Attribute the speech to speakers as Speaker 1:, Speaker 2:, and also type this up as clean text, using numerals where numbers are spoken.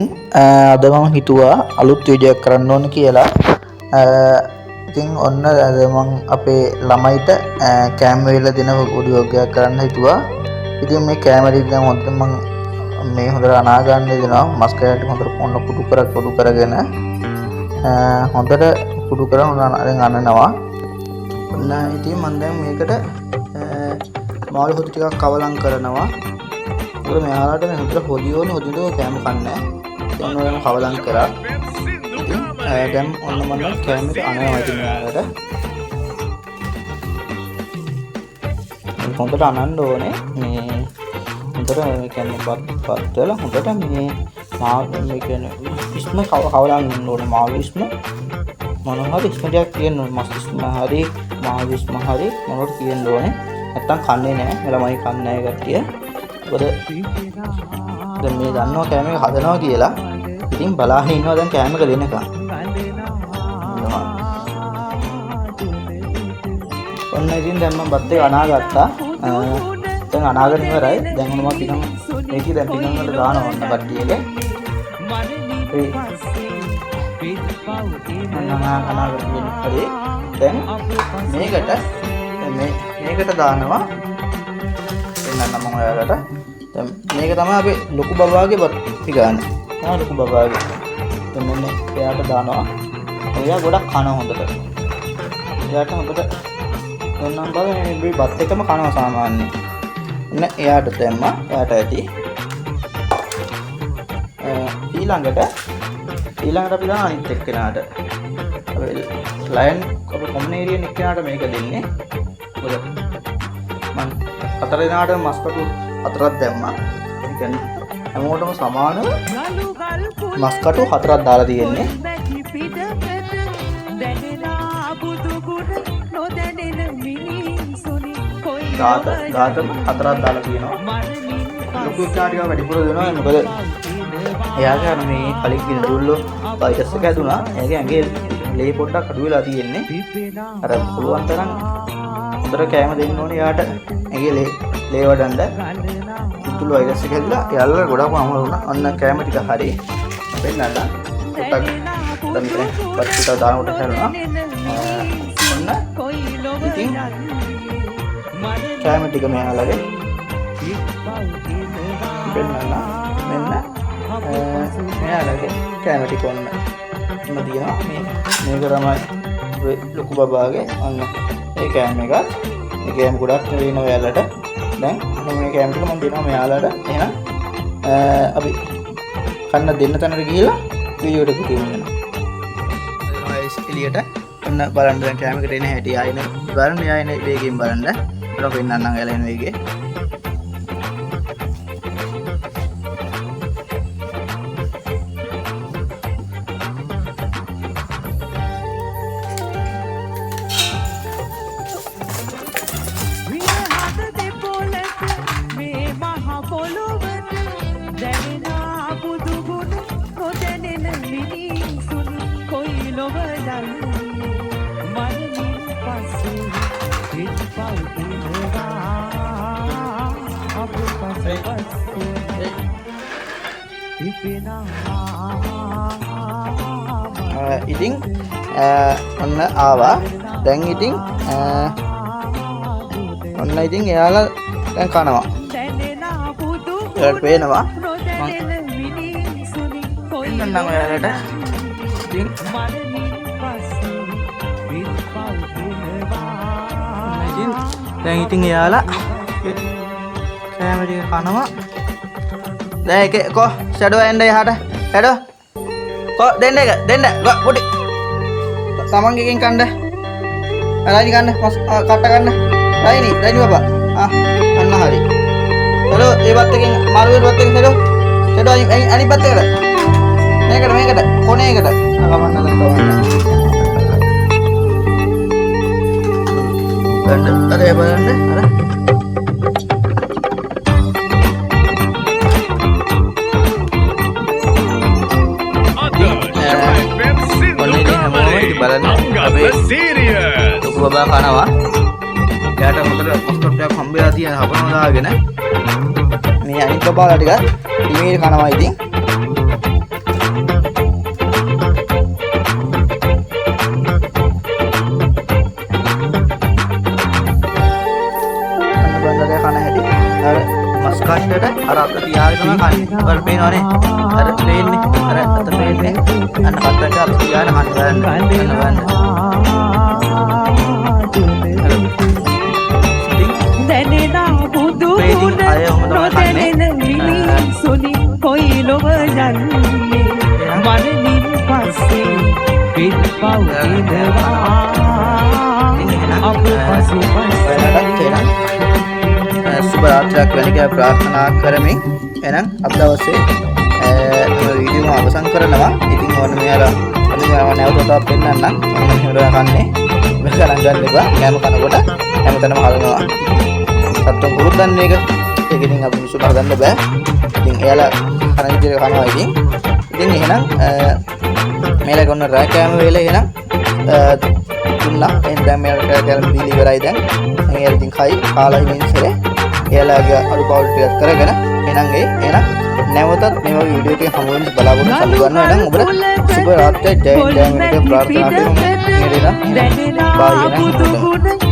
Speaker 1: අද මම හිතුවා අලුත් වීඩියෝ එකක් කරන්න ඕන කියලා. ඉතින් ඔන්න මම අපේ ළමයිට කැම වේලා දෙන වීඩියෝ එකක් කරන්න හිතුවා. ඉතින් මේ කැම ටික දැන් හොඳට මම මේ හොඳට අනා ගන්න දෙනවා. මස් කෑල්ල හොඳට පොන්න කුඩු කරගෙන හොඳට කුඩු කරගෙන දැන් අනනවා. ඔන්න ඉතින් මම දැන් මේකට මාළු හොදි ටිකක් කවලම් කරනවා. ඒක මෙයාලට මේ හොඳට හොදියෝනේ හොදිනෝ කැම කන්නේ. දැන් ඔයම කවලම් කරා. ඉතින් දැන් ඔන්න මම කැම එක අනනවා ඉතින් මෙයාලට. හොඳට අනන්න ඕනේ. මේ හොඳට මේ කියන්නේ පත් වල හොඳට මේ මේ කියන්නේ ඉස්ම කවලම් ඉන්න ඕනේ. මාළු ඉස්ම මොනවා හරි ඉස්ම ටිකක් තියෙන්න ඕනේ. මස් ඉස්ම හරි මාළු ඉස්ම හරි මොනවට තියෙන්න ඕනේ. නැත්තම් කන්නේ නැහැ. ළමයි කන්නේ නැහැ කට්ටිය. මොකද දැන් මේ දන්නවා කැම එක හදනවා කියලා. ඉතින් බලාගෙන ඉන්නවා දැන් කැම එක දෙනකම්. ඔන්න ඉතින් දැන් මම බත් එක අනාගත්තා. දැන් අනාගෙන ඉවරයි. දැන් මම පිටන් මේකේ දැන් පිටන් වලට දානවා ඔන්න කට්ටියගේ. අනාගෙන ඉවරයි. දැන් මේකට දානවා. එන්නන්න මම ඔයාලට. දැන් මේක තමයි අපි ලොකු බබාගේ බත් පිගාන. ලොකු බබාගේ. දැන් මෙන්න එයාට දානවා. එයා ගොඩක් කන හොඳට. එයාට හොඳට දෙන්නම් බලන්න මේ බත් එකම කනවා සාමාන්‍යයෙන්. එන්න එයාට දැම්මා. එයාට ඇති. ඊළඟට අපි දාන අනිත් එක්කෙනාට. අපි ලයන් අපි කොම්නේරියන් එක්කෙනාට මේක දෙන්නේ. මොකද මම හතර දෙනාට මස්කටු හතරක් දැම්මා. ඒ කියන්නේ හැමෝටම සමානව මස්කටු හතරක් දාලා තියෙන්නේ. ගාත හතරක් දාලා තියෙනවා. ලොකු එක්කෙනාට වැඩිපුර දෙනවා. මොකද එයාගේ අර මේ කලින් කියන ඩුල්ලෝ වයිරස් එක හැදුනා. එයාගේ ඇඟේ ලේ පොඩ්ඩක් අඩු වෙලා තියෙන්නේ. අර පුළුවන් තරම් හොඳට කැම දෙන්න ඕනේ යාට. ඇඟේ ලේ වඩන්න. ඩුල්ලෝ වයිරස් එක හැදිලා එයාලා ගොඩක්ම අමාරු වුණා. අන්න කැම ටික හරි. වෙන්නන්න. පොඩ්ඩක් දැන් පස්සිට දානකොට හැරුණා. ඔන්න ඉතින් කැම ටික මෙයාලගේ වෙන්නන්න. මෙන්න මෙයාලගේ කැම ටික ඔන්න තියෙනවා. මේක තමයි ලොකු බබාගේ අන්න ඒ කෑම එක. මේ කෑම ගොඩක් වෙනවා ඔයාලට. දැන් මේ කෑම ටික මම දෙනවා මෙයාලට. එහෙනම් අපි කන්න දෙන්න තැනට ගිහිල්ලා වීඩියෝ එක කියමු වෙනවා. එලියට ඔන්න බලන්න දැන් කෑම එකට එන හැටි ආයෙන බලන්න ආයෙන වේගෙන් බලන්න. ඒක පෙන්නන්නම් ඔයාලා එන වේගේ. ඉතින් ඔන්න ආවා. දැන් ඉතින් ඔන්න ඉතින් එයාලා දැන් කනවා. එයාලට පේනවා. මම නම් ඔයාලට ඉතින් දැන් ඉතින් එයාලා කැම ටික කනවා. දැන් ඒක කො ෂැඩෝ එන්න එහාට. ෂැඩෝ කො දෙන්න කො පුටි තමන්ගේ එකෙන් කන්න. ලයිනි කන්න කට්ට කන්න. ලයිනි බබා. අන්න හරි. ෂැඩෝ ඒ බත් එකෙන් මාළුවේ බත් එකෙන් ෂැඩෝ අනිත් බත් එකට. මේකට කොනේකට. කවන්න ගන්න. අර බලන්න අර බලන්න අපේ ලොකු බබා කනවා. එයාට හොඳට පස්කොට්ටයක් හම්බෙලා තියෙන හපනවා දාගෙන මේ අනිත් බබාලා ටික ඉමේල් කනවා. ඉතින් ඔන්න පේනවනේ අර පේන්නේ අර අතට පේන්නේ අන්න කට්ටට අපි ගියාන අන්න බලන්න
Speaker 2: දැනෙනා බුදු ගුණ නොදැනෙන මිනිසුනි කොයි ලොව යන්නේ මරණින් පස්සේ පිටපව් ඉඳවා අප පසුපස
Speaker 1: සුබ රාත්‍රියක් වෙන කියලා ප්‍රාර්ථනා කරමින් එහෙනම් අද දවසේ වීඩියෝ අවසන් කරනවා. ඉතින් ඕන මෙයාලා අනිවාර්යයෙන්ම නැවතත් පෙන්නන්නම්. මම හිතනවා කන්නේ මේක ගණන් ගන්න එපා. කෑම කනකොට හැමතැනම හලනවා. සත්තුන් පුරුද්දන් මේක. ඒක ඉතින් අපි මිසුට හදන්න බෑ. ඉතින් එයාලා කන විදිහට කනවා ඉතින්. ඉතින් එහෙනම් මේලා ගොන්න රෑ කෑම වේලේ එහෙනම් දුන්නා. එහෙනම් දැන් මේලා කෑම දීලා ඉවරයි දැන්. එයාලා ඉතින් කයි කාලා ඉන්නේ එයාලගේ අඩුපාඩු ටිකක් කරගෙන එහෙනම් නැවතත් මේ වගේ වීඩියෝ එකක් හමු වෙන්න බලාපොරොත්තු වෙනවා. එහෙනම් ඔබට සුබ රාත්‍රියක් ජය ජය වෙන්න ප්‍රාර්ථනා කරමු. බායි එහෙනම්